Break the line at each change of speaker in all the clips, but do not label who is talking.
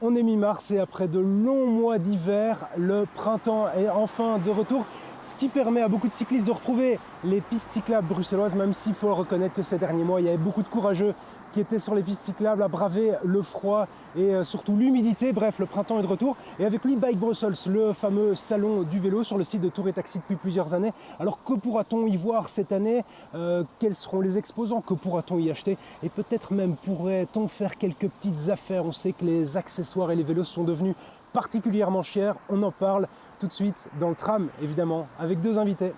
On est mi-mars et après de longs mois d'hiver, le printemps est enfin de retour. Ce qui permet à beaucoup de cyclistes de retrouver les pistes cyclables bruxelloises, même s'il faut reconnaître que ces derniers mois, il y avait beaucoup de courageux qui étaient sur les pistes cyclables à braver le froid et surtout l'humidité. Bref, le printemps est de retour. Et avec lui, Bike Brussels, le fameux salon du vélo sur le site de Tour et Taxi depuis plusieurs années. Alors que pourra-t-on y voir cette année? Quels seront les exposants? Que pourra-t-on y acheter? Et peut-être même pourrait-on faire quelques petites affaires? On sait que les accessoires et les vélos sont devenus particulièrement chers. On en parle tout de suite dans le tram, évidemment, avec deux invités.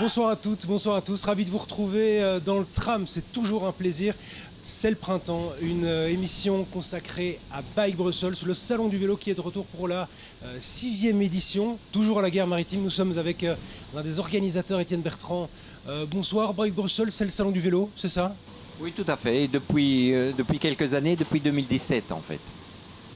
Bonsoir à toutes, bonsoir à tous. Ravi de vous retrouver dans le tram, c'est toujours un plaisir. C'est le printemps, une émission consacrée à Bike Brussels, le salon du vélo qui est de retour pour la 6e édition, toujours à la gare maritime. Nous sommes avec l'un des organisateurs, Étienne Bertrand. Bonsoir, Bike Brussels, c'est le salon du vélo, c'est ça?
Oui, tout à fait. Depuis quelques années, depuis 2017 en fait.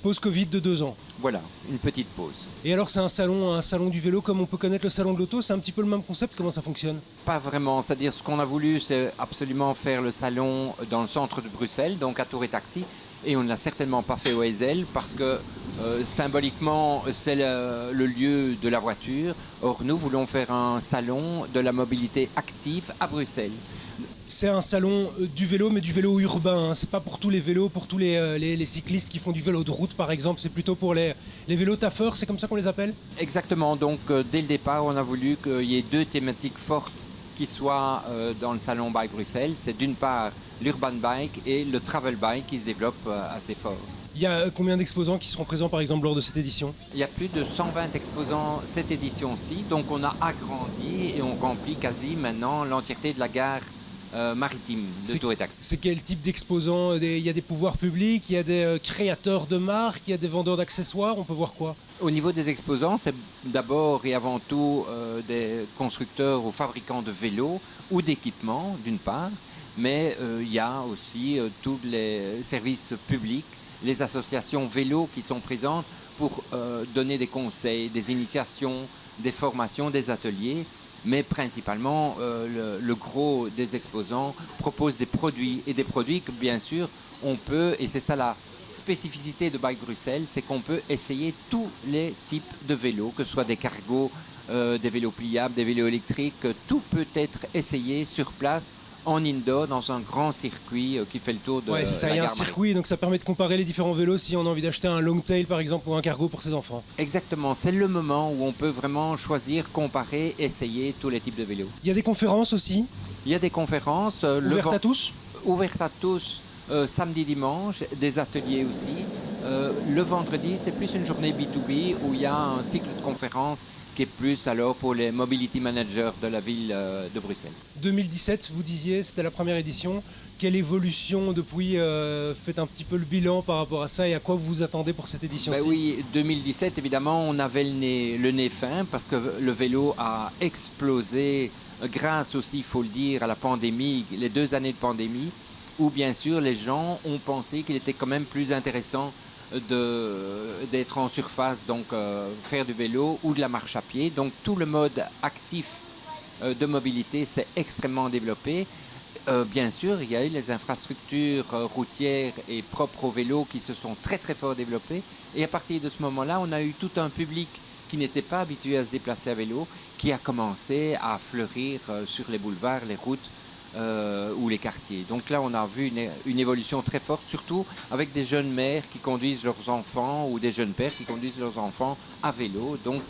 Pause Covid de 2 ans.
Voilà, une petite pause.
Et alors c'est un salon du vélo comme on peut connaître le salon de l'auto, c'est un petit peu le même concept, comment ça fonctionne?
Pas vraiment, c'est-à-dire ce qu'on a voulu, c'est absolument faire le salon dans le centre de Bruxelles, donc à Tour et Taxi, et on ne l'a certainement pas fait au Ezel parce que symboliquement c'est le lieu de la voiture. Or nous voulons faire un salon de la mobilité active à Bruxelles.
C'est un salon du vélo, mais du vélo urbain. Hein. C'est pas pour tous les vélos, pour tous les cyclistes qui font du vélo de route, par exemple. C'est plutôt pour les vélos taffeurs, c'est comme ça qu'on les appelle?
Exactement. Donc, dès le départ, on a voulu qu'il y ait deux thématiques fortes qui soient dans le salon Bike Bruxelles. C'est d'une part l'urban bike et le travel bike qui se développe assez fort.
Il y a combien d'exposants qui seront présents, par exemple, lors de cette édition?
Il y a plus de 120 exposants cette édition-ci. Donc, on a agrandi et on remplit quasi maintenant l'entièreté de la gare maritime de Tour et Taxi.
C'est quel type d'exposants? Il y a des pouvoirs publics, il y a des créateurs de marques, il y a des vendeurs d'accessoires, on peut voir quoi?
Au niveau des exposants, c'est d'abord et avant tout des constructeurs ou fabricants de vélos ou d'équipements, d'une part, mais il y a aussi tous les services publics, les associations vélos qui sont présentes pour donner des conseils, des initiations, des formations, des ateliers. Mais principalement, le gros des exposants propose des produits, et des produits que bien sûr on peut, et c'est ça la spécificité de Bike Bruxelles, c'est qu'on peut essayer tous les types de vélos, que ce soit des cargos, des vélos pliables, des vélos électriques, tout peut être essayé sur place en indoor dans un grand circuit qui fait le tour de
c'est ça,
la
il y a un
gare
circuit, donc ça permet de comparer les différents vélos si on a envie d'acheter un long tail par exemple ou un cargo pour ses enfants.
Exactement, c'est le moment où on peut vraiment choisir, comparer, essayer tous les types de vélos.
Il y a des conférences aussi?
Il y a des conférences.
Ouvertes à tous?
Ouvertes à tous, samedi, dimanche, des ateliers aussi. Le vendredi, c'est plus une journée B2B où il y a un cycle de conférences qui est plus alors pour les mobility managers de la ville de Bruxelles.
2017, vous disiez, c'était la première édition. Quelle évolution depuis? Faites un petit peu le bilan par rapport à ça et à quoi vous vous attendez pour cette édition-ci?
Oui, 2017, évidemment, on avait le nez fin parce que le vélo a explosé grâce aussi, il faut le dire, à la pandémie, les 2 années de pandémie, où bien sûr les gens ont pensé qu'il était quand même plus intéressant d'être en surface, donc faire du vélo ou de la marche à pied. Donc tout le mode actif de mobilité s'est extrêmement développé. Bien sûr, il y a eu les infrastructures routières et propres au vélo qui se sont très très fort développées. Et à partir de ce moment-là, on a eu tout un public qui n'était pas habitué à se déplacer à vélo, qui a commencé à fleurir sur les boulevards, les routes, ou les quartiers. Donc là, on a vu une évolution très forte, surtout avec des jeunes mères qui conduisent leurs enfants ou des jeunes pères qui conduisent leurs enfants à vélo. Donc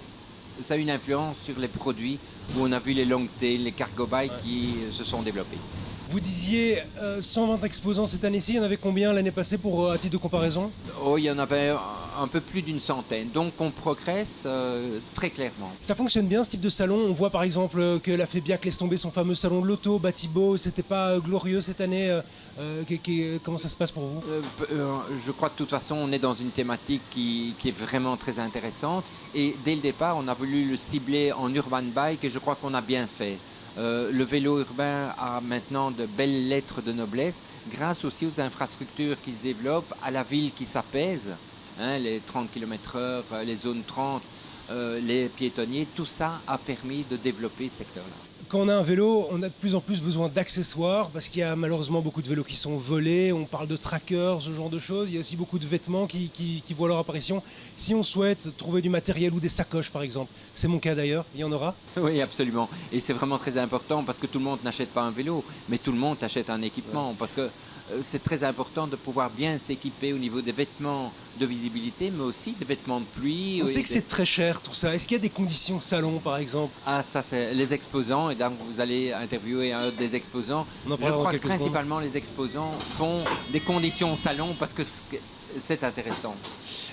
ça a une influence sur les produits où on a vu les long tail, les cargo bikes qui se sont développés.
Vous disiez 120 exposants cette année-ci, il y en avait combien l'année passée à titre de comparaison?
Oh, il y en avait un peu plus d'une centaine, donc on progresse très clairement.
Ça fonctionne bien ce type de salon? On voit par exemple que la Fébiac laisse tomber son fameux salon de l'auto, Batibo, c'était pas glorieux cette année. Comment ça se passe pour vous?
Je crois que de toute façon on est dans une thématique qui est vraiment très intéressante et dès le départ on a voulu le cibler en urban bike et je crois qu'on a bien fait. Le vélo urbain a maintenant de belles lettres de noblesse grâce aussi aux infrastructures qui se développent, à la ville qui s'apaise, hein, les 30 km/h, les zones 30 les piétonniers, tout ça a permis de développer ce secteur-là.
Quand on a un vélo, on a de plus en plus besoin d'accessoires parce qu'il y a malheureusement beaucoup de vélos qui sont volés, on parle de trackers, ce genre de choses. Il y a aussi beaucoup de vêtements qui voient leur apparition. Si on souhaite trouver du matériel ou des sacoches par exemple, c'est mon cas d'ailleurs, il y en aura.
Oui, absolument. Et c'est vraiment très important parce que tout le monde n'achète pas un vélo, mais tout le monde achète un équipement parce que c'est très important de pouvoir bien s'équiper au niveau des vêtements de visibilité, mais aussi des vêtements de pluie.
On sait que c'est très cher tout ça. Est-ce qu'il y a des conditions salon par exemple?
Ah, ça c'est les exposants, et donc vous allez interviewer un des exposants. Je crois que principalement les exposants font des conditions salon parce que c'est intéressant.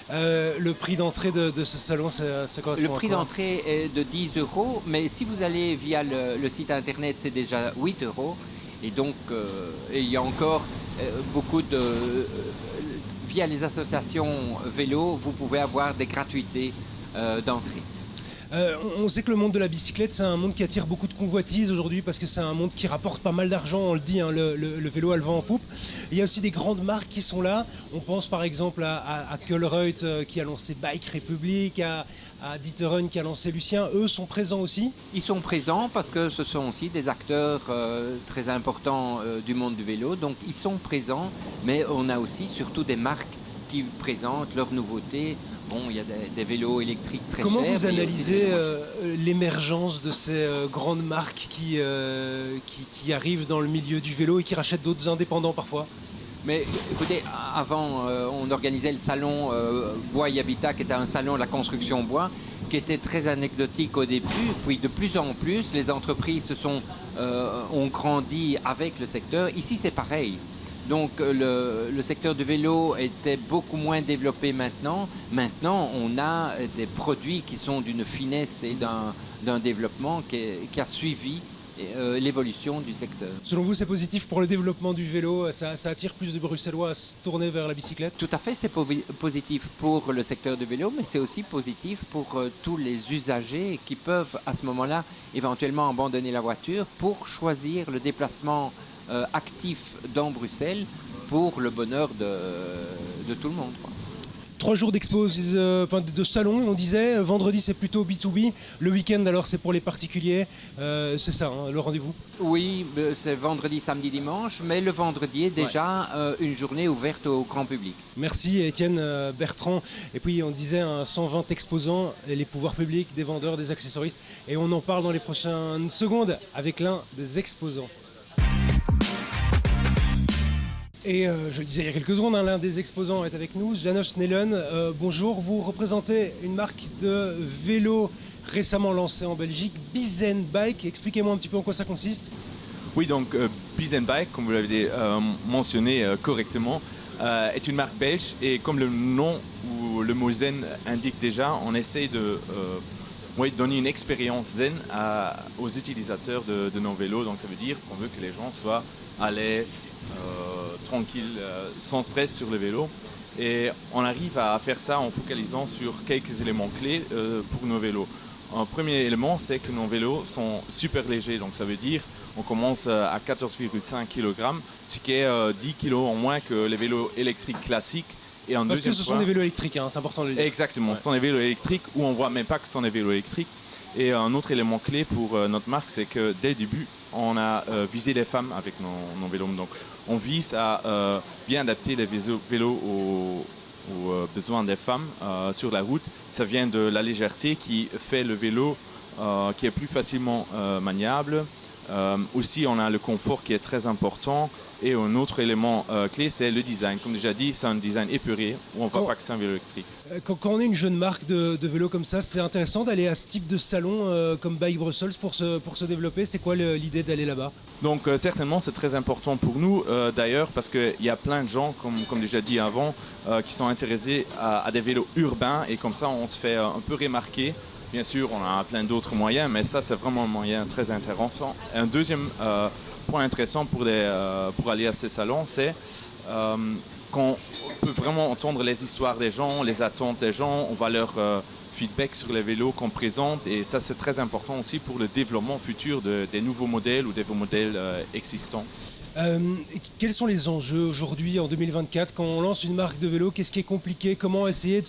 Le prix d'entrée de ce salon, ça correspond à quoi?
Le prix d'entrée est de 10 €, mais si vous allez via le site internet, c'est déjà 8 €. Et donc, il y a encore beaucoup de... via les associations vélo, vous pouvez avoir des gratuités d'entrée.
On sait que le monde de la bicyclette, c'est un monde qui attire beaucoup de convoitises aujourd'hui parce que c'est un monde qui rapporte pas mal d'argent, on le dit, hein, le vélo a le vent en poupe. Il y a aussi des grandes marques qui sont là. On pense par exemple à Colruyt qui a lancé Bike Republic, à D'Ieteren qui a lancé Lucien. Eux sont présents aussi?
Ils sont présents parce que ce sont aussi des acteurs très importants du monde du vélo. Donc ils sont présents, mais on a aussi surtout des marques qui présentent leurs nouveautés. Bon, il y a des vélos électriques très chers.
Comment vous analysez l'émergence de ces grandes marques qui arrivent dans le milieu du vélo et qui rachètent d'autres indépendants parfois?
Mais écoutez, avant, on organisait le salon Bois et Habitat, qui était un salon de la construction bois, qui était très anecdotique au début. Puis de plus en plus, les entreprises ont grandi avec le secteur. Ici, c'est pareil. Donc le secteur du vélo était beaucoup moins développé maintenant. Maintenant, on a des produits qui sont d'une finesse et d'un développement qui a suivi l'évolution du secteur.
Selon vous, c'est positif pour le développement du vélo? Ça attire plus de Bruxellois à se tourner vers la bicyclette?
Tout à fait, c'est positif pour le secteur du vélo, mais c'est aussi positif pour tous les usagers qui peuvent à ce moment-là éventuellement abandonner la voiture pour choisir le déplacement actif dans Bruxelles pour le bonheur de tout le monde, quoi.
3 jours de salon, on disait. Vendredi, c'est plutôt B2B. Le week-end, alors, c'est pour les particuliers. C'est ça, hein, le rendez-vous?
Oui, c'est vendredi, samedi, dimanche. Mais le vendredi est déjà une journée ouverte au grand public.
Merci, Étienne Bertrand. Et puis, on disait 120 exposants, les pouvoirs publics, des vendeurs, des accessoristes. Et on en parle dans les prochaines secondes avec l'un des exposants. Et je le disais il y a quelques secondes, l'un des exposants est avec nous, Janos Nelen. Bonjour, vous représentez une marque de vélo récemment lancée en Belgique, Bizen Bike. Expliquez-moi un petit peu en quoi ça consiste.
Oui, donc Bizen Bike, comme vous l'avez mentionné correctement, est une marque belge. Et comme le nom ou le mot zen indique déjà, on essaie de donner une expérience zen aux utilisateurs de nos vélos. Donc ça veut dire qu'on veut que les gens soient à l'aise, tranquille, sans stress sur le vélo. Et on arrive à faire ça en focalisant sur quelques éléments clés pour nos vélos. Un premier élément, c'est que nos vélos sont super légers. Donc ça veut dire qu'on commence à 14,5 kg, ce qui est 10 kg en moins que les vélos électriques classiques. Et
parce que ce sont des vélos électriques, hein, c'est important de le dire.
Exactement, ce sont des vélos électriques où on ne voit même pas que ce sont des vélos électriques. Et un autre élément clé pour notre marque, c'est que dès le début, on a visé les femmes avec nos vélos. Donc on vise à bien adapter les vélos aux besoins des femmes sur la route. Ça vient de la légèreté qui fait le vélo qui est plus facilement maniable. Aussi, on a le confort qui est très important. Et un autre élément clé, c'est le design. Comme déjà dit, c'est un design épuré où on ne voit pas que c'est un vélo électrique.
Quand on est une jeune marque de vélo comme ça, c'est intéressant d'aller à ce type de salon comme Bike Brussels pour se développer. C'est quoi l'idée d'aller là-bas? Donc
certainement, c'est très important pour nous d'ailleurs parce qu'il y a plein de gens, comme déjà dit avant, qui sont intéressés à des vélos urbains et comme ça, on se fait un peu remarquer. Bien sûr, on a plein d'autres moyens, mais ça, c'est vraiment un moyen très intéressant. Un deuxième point intéressant pour aller à ces salons, c'est qu'on peut vraiment entendre les histoires des gens, les attentes des gens, on va leur feedback sur les vélos qu'on présente et ça, c'est très important aussi pour le développement futur des nouveaux modèles ou des nouveaux modèles existants.
Quels sont les enjeux aujourd'hui en 2024 quand on lance une marque de vélo? Qu'est-ce qui est compliqué? Comment essayer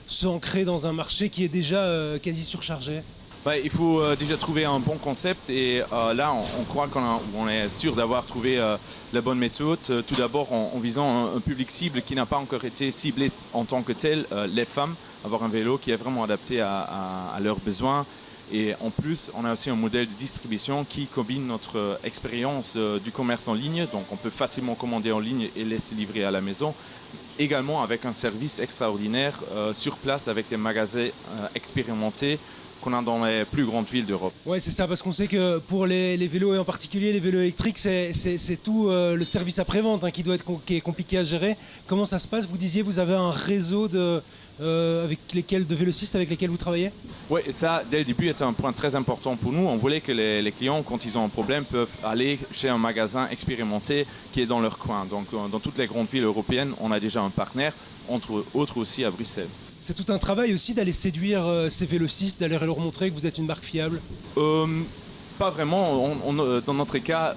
s'ancrer dans un marché qui est déjà quasi surchargé?
Il faut déjà trouver un bon concept et là on croit qu'on est sûr d'avoir trouvé la bonne méthode. Tout d'abord en visant un public cible qui n'a pas encore été ciblé en tant que tel, les femmes, avoir un vélo qui est vraiment adapté à leurs besoins. Et en plus, on a aussi un modèle de distribution qui combine notre expérience du commerce en ligne, donc on peut facilement commander en ligne et laisser livrer à la maison, également avec un service extraordinaire sur place avec des magasins expérimentés qu'on a dans les plus grandes villes d'Europe.
Ouais, c'est ça, parce qu'on sait que pour les vélos, et en particulier les vélos électriques, c'est tout le service après-vente qui est compliqué à gérer. Comment ça se passe? Vous disiez, vous avez un réseau de vélocistes avec lesquels vous travaillez?
Oui, ça, dès le début, était un point très important pour nous. On voulait que les clients, quand ils ont un problème, peuvent aller chez un magasin expérimenté qui est dans leur coin. Donc, dans toutes les grandes villes européennes, on a déjà un partenaire, entre autres aussi à Bruxelles.
C'est tout un travail aussi d'aller séduire ces vélocistes, d'aller leur montrer que vous êtes une marque fiable?
Pas vraiment. Dans notre cas,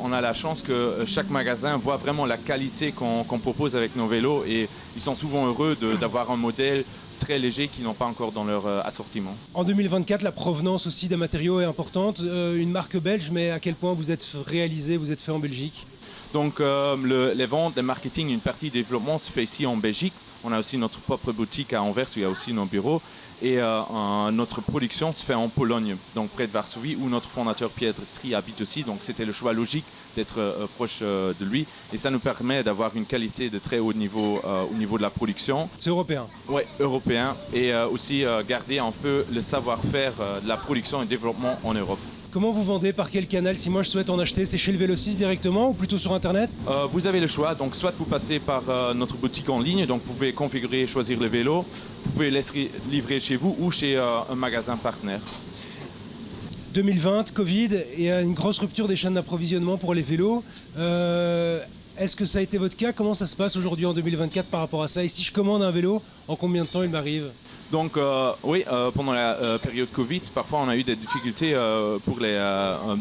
on a la chance que chaque magasin voit vraiment la qualité qu'on propose avec nos vélos et ils sont souvent heureux d'avoir un modèle très léger qu'ils n'ont pas encore dans leur assortiment.
En 2024, la provenance aussi des matériaux est importante. Une marque belge, mais à quel point vous êtes réalisé, vous êtes fait en Belgique?
Donc les ventes, le marketing, une partie du développement se fait ici en Belgique. On a aussi notre propre boutique à Anvers où il y a aussi nos bureaux. Et notre production se fait en Pologne, donc près de Varsovie, où notre fondateur Piotr Tri habite aussi. Donc c'était le choix logique d'être proche de lui. Et ça nous permet d'avoir une qualité de très haut niveau au niveau de la production.
C'est européen?
Oui, européen. Et aussi garder un peu le savoir-faire de la production et développement en Europe.
Comment vous vendez? Par quel canal? Si moi je souhaite en acheter, c'est chez le Vélociste directement ou plutôt sur Internet?
Vous avez le choix. Donc soit vous passez par notre boutique en ligne, donc vous pouvez configurer, choisir le vélo. Vous pouvez laisser livrer chez vous ou chez un magasin partenaire.
2020, Covid, et une grosse rupture des chaînes d'approvisionnement pour les vélos. Est-ce que ça a été votre cas? Comment ça se passe aujourd'hui en 2024 par rapport à ça? Et si je commande un vélo, en combien de temps il m'arrive?
Donc oui, pendant la période Covid, parfois on a eu des difficultés pour les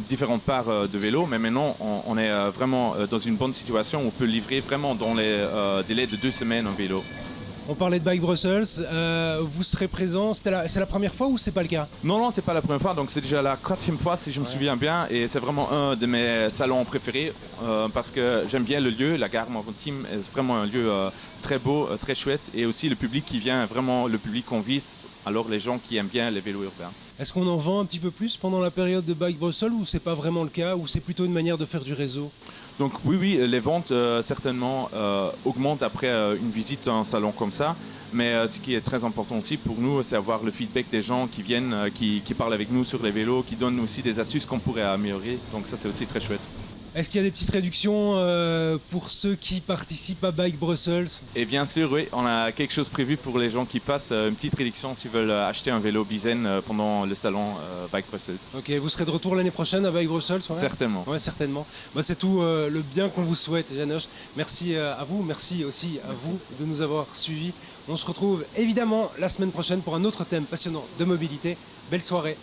différentes parts de vélo, mais maintenant on est vraiment dans une bonne situation où on peut livrer vraiment dans les délais de 2 semaines un vélo.
On parlait de Bike Brussels, vous serez présent, c'est la première fois ou c'est pas le cas?
Non, c'est pas la première fois, donc c'est déjà la 4e fois si je me souviens bien, et c'est vraiment un de mes salons préférés parce que j'aime bien le lieu, la gare maritime est vraiment un lieu très beau, très chouette, et aussi le public qui vient, vraiment le public qu'on vise, alors les gens qui aiment bien les vélos urbains.
Est-ce qu'on en vend un petit peu plus pendant la période de Bike Brussels ou c'est pas vraiment le cas, ou c'est plutôt une manière de faire du réseau?
Donc oui, les ventes certainement augmentent après une visite à un salon comme ça. Mais ce qui est très important aussi pour nous, c'est avoir le feedback des gens qui viennent, qui parlent avec nous sur les vélos, qui donnent aussi des astuces qu'on pourrait améliorer. Donc ça, c'est aussi très chouette.
Est-ce qu'il y a des petites réductions pour ceux qui participent à Bike Brussels?
Et bien sûr, oui, on a quelque chose prévu pour les gens qui passent, une petite réduction s'ils veulent acheter un vélo Bizen pendant le salon Bike Brussels.
Ok, vous serez de retour l'année prochaine à Bike Brussels? Ouais.
Certainement.
Oui, certainement. C'est tout le bien qu'on vous souhaite, Janosch. Merci à vous, merci aussi à vous de nous avoir suivis. On se retrouve évidemment la semaine prochaine pour un autre thème passionnant de mobilité. Belle soirée.